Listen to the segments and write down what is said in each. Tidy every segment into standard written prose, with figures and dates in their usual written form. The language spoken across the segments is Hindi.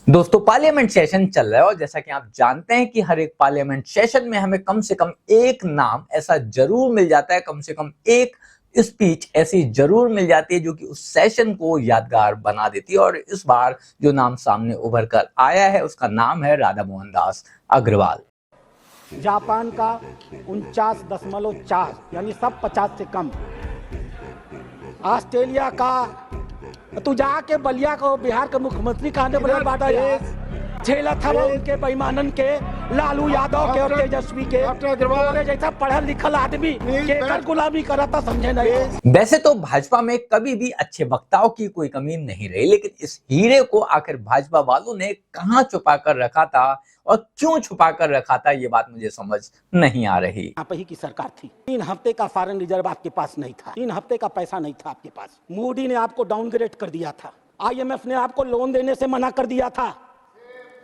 दोस्तों पार्लियामेंट सेशन चल रहा है और जैसा कि आप जानते हैं कि हर एक पार्लियामेंट सेशन में हमें कम से कम एक नाम ऐसा जरूर मिल जाता है, कम से कम एक स्पीच ऐसी जरूर मिल जाती है जो कि उस सेशन को यादगार बना देती है। और इस बार जो नाम सामने उभर कर आया है उसका नाम है राधा मोहन दास अग्रवाल। जापान का 49.4 यानी सब 50 से कम। ऑस्ट्रेलिया का तू जाके बलिया को बिहार के मुख्यमंत्री कहने बोला बाधा झेला था वो उनके बेईमानन के, लालू यादव के और तेजस्वी के। और जैसा पढ़ा लिखल आदमी केकर गुलामी करा था समझे नहीं। वैसे तो भाजपा में कभी भी अच्छे वक्ताओं की कोई कमी नहीं रही, लेकिन इस हीरे को आखिर भाजपा वालों ने कहां छुपा कर रखा था और क्यों छुपा कर रखा था, ये बात मुझे समझ नहीं आ रही। आप ही की सरकार थी, 3 हफ्ते का फॉरेन रिजर्व आपके पास नहीं था, 3 हफ्ते का पैसा नहीं था आपके पास। मोदी ने आपको डाउनग्रेड कर दिया था, IMF ने आपको लोन देने से मना कर दिया था,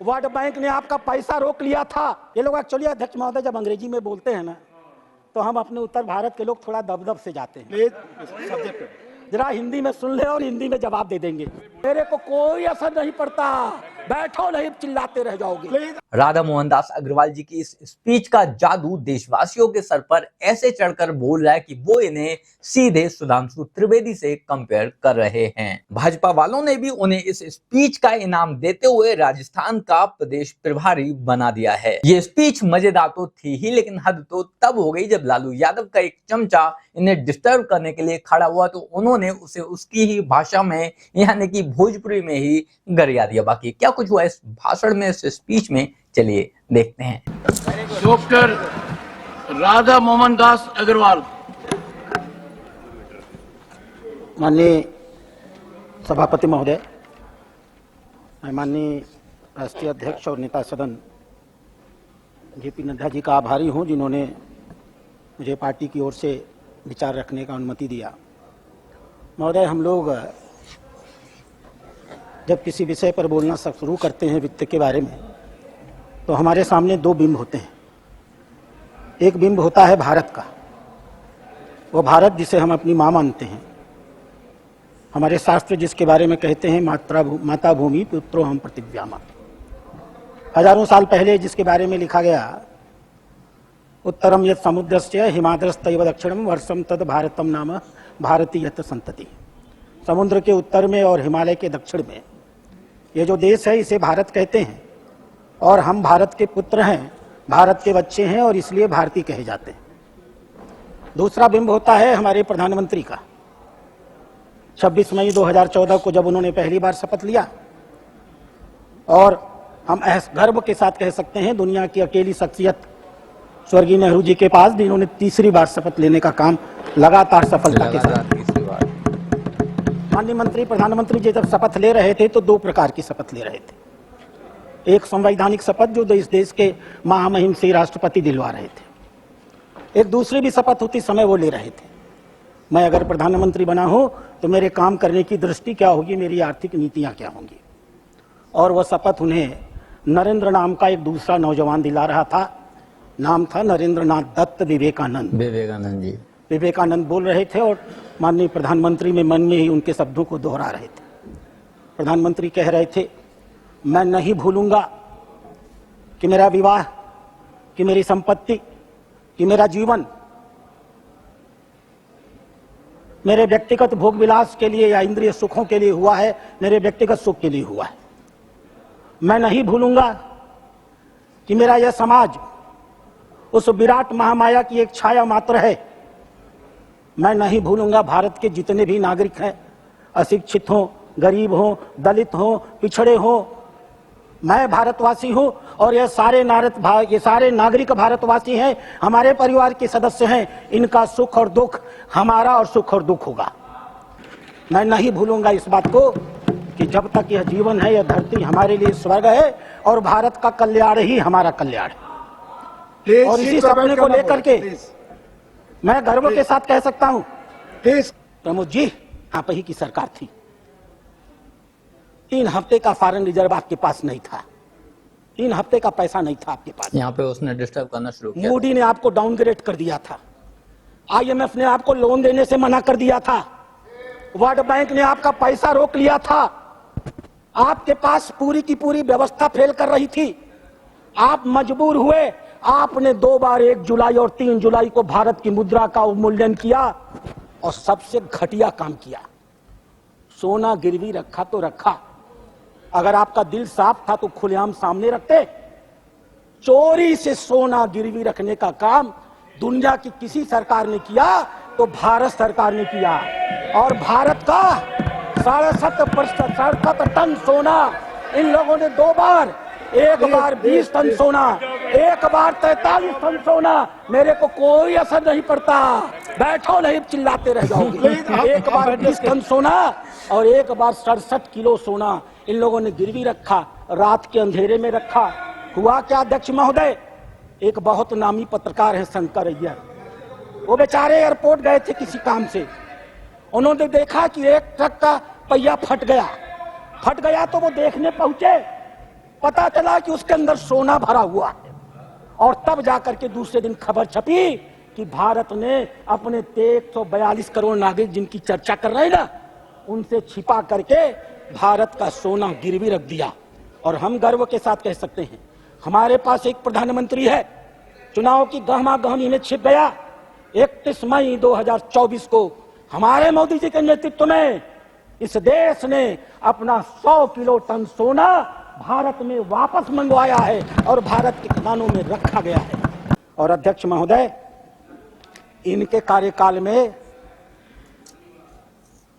वर्ल्ड बैंक ने आपका पैसा रोक लिया था। ये लोग एक्चुअली अध्यक्ष महोदय जब अंग्रेजी में बोलते हैं ना तो हम अपने उत्तर भारत के लोग थोड़ा दबदब से जाते हैं। जरा हिंदी में सुन ले और हिंदी में जवाब दे देंगे। मेरे को कोई असर नहीं पड़ता, बैठो नहीं चिल्लाते रह जाओगे। राधा मोहन दास अग्रवाल जी की इस स्पीच का जादू देशवासियों के सर पर ऐसे चढ़कर बोल रहा है कि वो इन्हें सीधे सुधांशु त्रिवेदी से कंपेयर कर रहे हैं। भाजपा वालों ने भी उन्हें इस स्पीच का इनाम देते हुए राजस्थान का प्रदेश प्रभारी बना दिया है। ये स्पीच मजेदार तो थी ही, लेकिन हद तो तब हो गई जब लालू यादव का एक चमचा इन्हें डिस्टर्ब करने के लिए खड़ा हुआ तो उन्होंने उसे उसकी ही भाषा में यानी कि भोजपुरी में ही गरिया दिया। बाकी क्या कुछ हुआ इस भाषण में, इस स्पीच में, चलिए देखते हैं। डॉक्टर राधा मोहन दास अग्रवाल। माननीय सभापति महोदय, मैं माननीय राष्ट्रीय अध्यक्ष और नेता सदन जेपी नड्डा जी का आभारी हूं जिन्होंने मुझे पार्टी की ओर से विचार रखने का अनुमति दिया। महोदय, हम लोग जब किसी विषय पर बोलना शुरू करते हैं वित्त के बारे में तो हमारे सामने 2 बिंब होते हैं। एक बिंब होता है भारत का, वो भारत जिसे हम अपनी माँ मानते हैं। हमारे शास्त्र जिसके बारे में कहते हैं माता भूमि पुत्रो हम प्रतिव्यामा। हजारों साल पहले जिसके बारे में लिखा गया, उत्तरम यत् समुद्रस्य हिमाद्रस्तैव दक्षिणम वर्षम तद भारतम नाम भारतीय संतति। समुद्र के उत्तर में और हिमालय के दक्षिण में ये जो देश है इसे भारत कहते हैं और हम भारत के पुत्र हैं, भारत के बच्चे हैं और इसलिए भारतीय कहे जाते हैं। दूसरा बिंब होता है हमारे प्रधानमंत्री का। 26 मई 2014 को जब उन्होंने पहली बार शपथ लिया और हम गर्व के साथ कह सकते हैं दुनिया की अकेली शख्सियत स्वर्गीय नेहरू जी के पास जिन्होंने तीसरी बार शपथ लेने का काम लगातार सफलता के साथ। माननीय मंत्री प्रधानमंत्री जी जब शपथ ले रहे थे तो 2 प्रकार की शपथ ले रहे थे। एक संवैधानिक शपथ जो इस देश के महामहिम से राष्ट्रपति दिलवा रहे थे, एक दूसरी भी शपथ उसी समय वो ले रहे थे। मैं अगर प्रधानमंत्री बना हो तो मेरे काम करने की दृष्टि क्या होगी, मेरी आर्थिक नीतियां क्या होंगी। और वह शपथ उन्हें नरेंद्र नाम का एक दूसरा नौजवान दिला रहा था। नाम था नरेंद्र नाथ दत्त विवेकानंद जी। विवेकानंद बोल रहे थे और माननीय प्रधानमंत्री में मन में ही उनके शब्दों को दोहरा रहे थे। प्रधानमंत्री कह रहे थे, मैं नहीं भूलूंगा कि मेरा विवाह, कि मेरी संपत्ति, कि मेरा जीवन मेरे व्यक्तिगत भोग विलास के लिए या इंद्रिय सुखों के लिए हुआ है, मेरे व्यक्तिगत सुख के लिए हुआ है। मैं नहीं भूलूंगा कि मेरा यह समाज उस विराट महामाया की एक छाया मात्र है। मैं नहीं भूलूंगा भारत के जितने भी नागरिक हैं, अशिक्षित हों, गरीब हों, दलित हों, पिछड़े हों, मैं भारतवासी हूं और ये सारे नागरिक भारतवासी हैं, हमारे परिवार के सदस्य हैं। इनका सुख और दुख हमारा और सुख और दुख होगा। मैं नहीं भूलूंगा इस बात को कि जब तक यह जीवन है, यह धरती हमारे लिए स्वर्ग है और भारत का कल्याण ही हमारा कल्याण है। और इसी सपने को लेकर के मैं गर्व के साथ कह सकता हूं, प्रमोद जी आप ही की सरकार थी, 3 हफ्ते का फॉरेन रिजर्व आपके पास नहीं था, 3 हफ्ते का पैसा नहीं था आपके पास। यहाँ पे उसने डिस्टर्ब करना शुरू किया। मोदी ने आपको डाउनग्रेड कर दिया था, IMF ने आपको लोन देने से मना कर दिया था, वर्ल्ड बैंक ने आपका पैसा रोक लिया था। आपके पास पूरी की पूरी व्यवस्था फेल कर रही थी। आप मजबूर हुए, आपने 2 बार 1 जुलाई और 3 जुलाई को भारत की मुद्रा का अवमूल्यन किया और सबसे घटिया काम किया। सोना गिरवी रखा तो रखा, अगर आपका दिल साफ था तो खुलेआम सामने रखते। चोरी से सोना गिरवी रखने का काम दुनिया की किसी सरकार ने किया तो भारत सरकार ने किया। और भारत का 67 टन सोना इन लोगों ने 2 बार, एक बार 20 टन सोना, एक बार 43 टन सोना। मेरे को कोई असर नहीं पड़ता, बैठो नहीं चिल्लाते रह जाओगे। एक बार 20 टन सोना और एक बार 67 किलो सोना इन लोगों ने गिरवी रखा, रात के अंधेरे में रखा। हुआ क्या अध्यक्ष महोदय, एक बहुत नामी पत्रकार है शंकर अय्यर, वो बेचारे एयरपोर्ट गए थे किसी काम से। उन्होंने देखा कि एक ट्रक का पहिया फट गया तो वो देखने पहुंचे, पता चला कि उसके अंदर सोना भरा हुआ है। और तब जाकर के दूसरे दिन खबर छपी कि भारत ने अपने 142 करोड़ नागरिक जिनकी चर्चा कर रहे हैं ना, उनसे छिपा करके भारत का सोना गिरवी रख दिया। और हम गर्व के साथ कह सकते हैं हमारे पास एक प्रधानमंत्री है, चुनाव की गहमा गहमी में छिप गया। 31 मई 2024 को हमारे मोदी जी के नेतृत्व में इस देश ने अपना 100 किलो टन सोना भारत में वापस मंगवाया है और भारत के खजानों में रखा गया है। और अध्यक्ष महोदय, इनके कार्यकाल में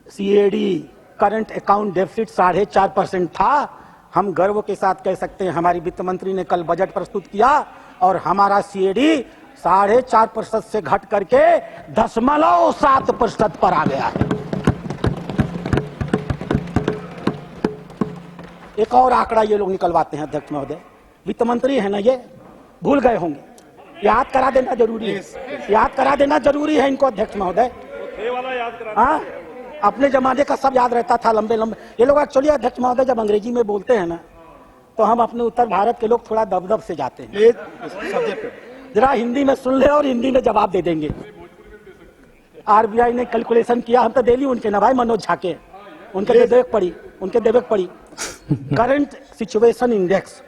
सीएडी करंट अकाउंट डेफिसिट 4.5% था। हम गर्व के साथ कह सकते हैं हमारी वित्त मंत्री ने कल बजट प्रस्तुत किया और हमारा सीएडी 4.5% से घट करके 0.7% पर आ गया है। एक और आंकड़ा ये लोग निकलवाते हैं अध्यक्ष महोदय, वित्त मंत्री है ना, ये भूल गए होंगे, याद करा देना जरूरी है, याद करा देना जरूरी है इनको अध्यक्ष महोदय। हाँ, अपने जमाने का सब याद रहता था, लंबे लंबे ये लोग। एक्चुअली अध्यक्ष महोदय जब अंग्रेजी में बोलते हैं ना तो हम अपने उत्तर भारत के लोग थोड़ा दबदब से जाते हैं। जरा हिंदी में सुन ले और हिंदी में जवाब दे देंगे। आरबीआई ने कैलकुलेशन किया, हम तो डेली उनके ना भाई मनोज झा के, उनके देवेक पड़ी करंट सिचुएशन इंडेक्स,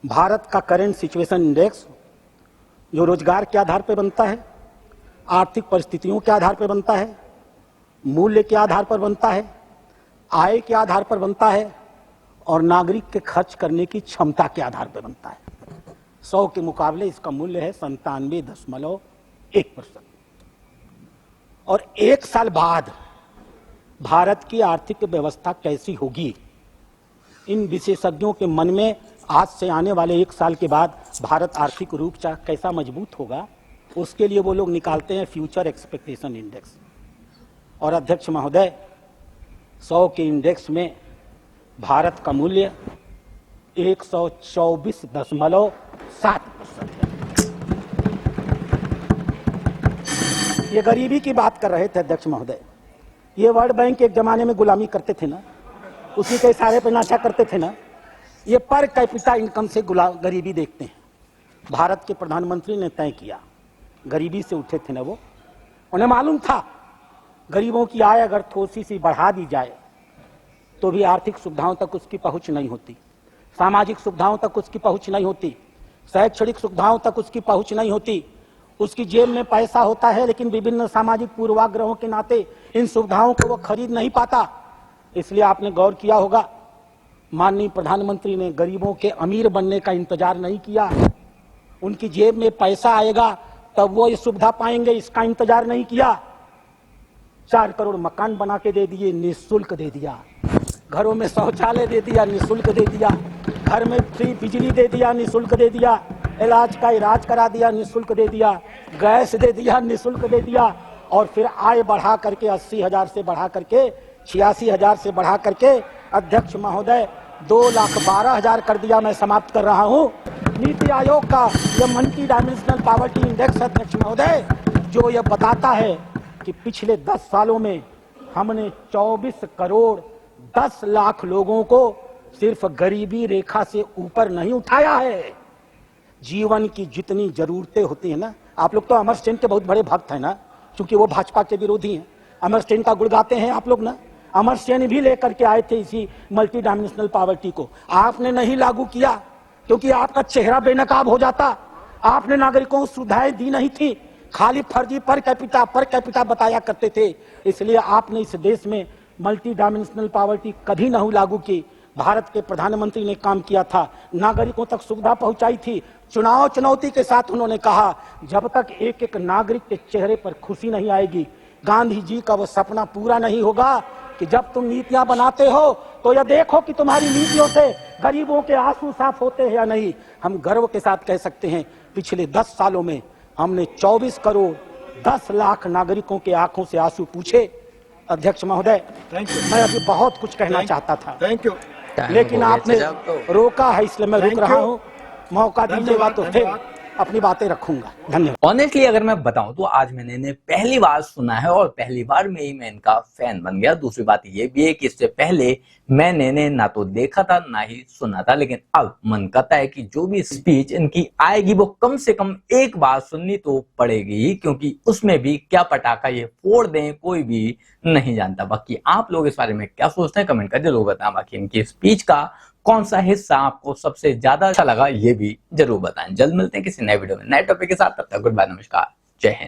भारत का करंट सिचुएशन इंडेक्स जो रोजगार के आधार पर बनता है, आर्थिक परिस्थितियों के आधार पर बनता है, मूल्य के आधार पर बनता है, आय के आधार पर बनता है और नागरिक के खर्च करने की क्षमता के आधार पर बनता है। 100 के मुकाबले इसका मूल्य है 97.1%। और 1 साल बाद भारत की आर्थिक व्यवस्था कैसी होगी, इन विशेषज्ञों के मन में आज से आने वाले 1 साल के बाद भारत आर्थिक रूप से कैसा मजबूत होगा, उसके लिए वो लोग निकालते हैं फ्यूचर एक्सपेक्टेशन इंडेक्स। और अध्यक्ष महोदय, 100 के इंडेक्स में भारत का मूल्य 124.7% है। ये गरीबी की बात कर रहे थे अध्यक्ष महोदय। ये वर्ल्ड बैंक एक जमाने में गुलामी करते थे ना, उसी के इशारे पर नाचा करते थे ना। ये पर कैपिटा इनकम से गरीबी देखते हैं। भारत के प्रधानमंत्री ने तय किया, गरीबी से उठे थे ना वो, उन्हें मालूम था गरीबों की आय अगर थोड़ी सी बढ़ा दी जाए तो भी आर्थिक सुविधाओं तक उसकी पहुंच नहीं होती, सामाजिक सुविधाओं तक उसकी पहुंच नहीं होती, शैक्षणिक सुविधाओं तक उसकी पहुंच नहीं होती। उसकी जेब में पैसा होता है लेकिन विभिन्न सामाजिक पूर्वाग्रहों के नाते इन सुविधाओं को वो खरीद नहीं पाता। इसलिए आपने गौर किया होगा, माननीय प्रधानमंत्री ने गरीबों के अमीर बनने का इंतजार नहीं किया, उनकी जेब में पैसा आएगा तब वो ये सुविधा पाएंगे, इसका इंतजार नहीं किया। 4 करोड़ मकान बना के दे दिए, निःशुल्क दे दिया। घरों में शौचालय दे दिया, निःशुल्क दे दिया। घर में फ्री बिजली दे दिया, निःशुल्क दे दिया। इलाज का इलाज करा दिया, निःशुल्क दे दिया। गैस दे दिया, निःशुल्क दे दिया। और फिर आय बढ़ा करके 80,000 से बढ़ा करके 86,000 से बढ़ा करके अध्यक्ष महोदय 2,12,000 कर दिया। मैं समाप्त कर रहा हूँ। नीति आयोग का यह मल्टी डायमेंशनल पॉवर्टी इंडेक्स अध्यक्ष महोदय जो यह बताता है कि पिछले 10 सालों में हमने 24 करोड़ 10 लाख लोगों को सिर्फ गरीबी रेखा से ऊपर नहीं उठाया है। जीवन की जितनी जरूरतें होती है ना, आप लोग तो अमर सेन के बहुत बड़े भक्त हैं ना, क्योंकि वो भाजपा के विरोधी हैं। अमर सेन का गुण गाते हैं आप लोग ना, अमर सेन भी लेकर के आए थे इसी मल्टी डायमेंशनल पॉवर्टी को। आपने नहीं लागू किया क्योंकि आपका चेहरा बेनकाब हो जाता। आपने नागरिकों को सुविधाएं दी नहीं थी, खाली फर्जी पर कैपिटा बताया करते थे। इसलिए आपने इस देश में मल्टी डायमेंशनल पॉवर्टी कभी नहीं लागू की। भारत के प्रधानमंत्री ने काम किया था, नागरिकों तक सुविधा पहुंचाई थी। चुनाव चुनौती के साथ उन्होंने कहा, जब तक एक एक नागरिक के चेहरे पर खुशी नहीं आएगी, गांधी जी का वो सपना पूरा नहीं होगा कि जब तुम नीतियां बनाते हो तो यह देखो कि तुम्हारी नीतियों से गरीबों के आंसू साफ होते हैं या नहीं। हम गर्व के साथ कह सकते हैं, पिछले 10 सालों में हमने 24 करोड़ 10 लाख नागरिकों के आंखों से आंसू पूछे। अध्यक्ष महोदय, मैं अभी बहुत कुछ कहना चाहता था, लेकिन आपने रोका है, इसलिए मैं रुक रहा हूँ। मौका दीजिएगा तो फिर अपनी बातें रखूंगा। धन्यवाद। ऑनेस्टली अगर मैं बताऊं तो आज मैंने पहली बार सुना है और पहली बार में ही मैं इनका फैन बन गया। दूसरी बात ये भी है कि इससे पहले मैंने ना तो देखा था ना ही सुना था, लेकिन अब मन करता है कि जो भी स्पीच इनकी आएगी वो कम से कम एक बार सुननी तो पड़ेगी ही, क्योंकि उसमें भी क्या पटाखा ये फोड़ दें कोई भी नहीं जानता। बाकी आप लोग इस बारे में क्या सोचते हैं कमेंट कर जरूर बताएं। बाकी इनकी स्पीच का कौन सा हिस्सा आपको सबसे ज्यादा अच्छा लगा ये भी जरूर बताएं। जल्द मिलते हैं किसी नए वीडियो में नए टॉपिक के साथ। तब तक गुड बाय, नमस्कार, जय हिंद।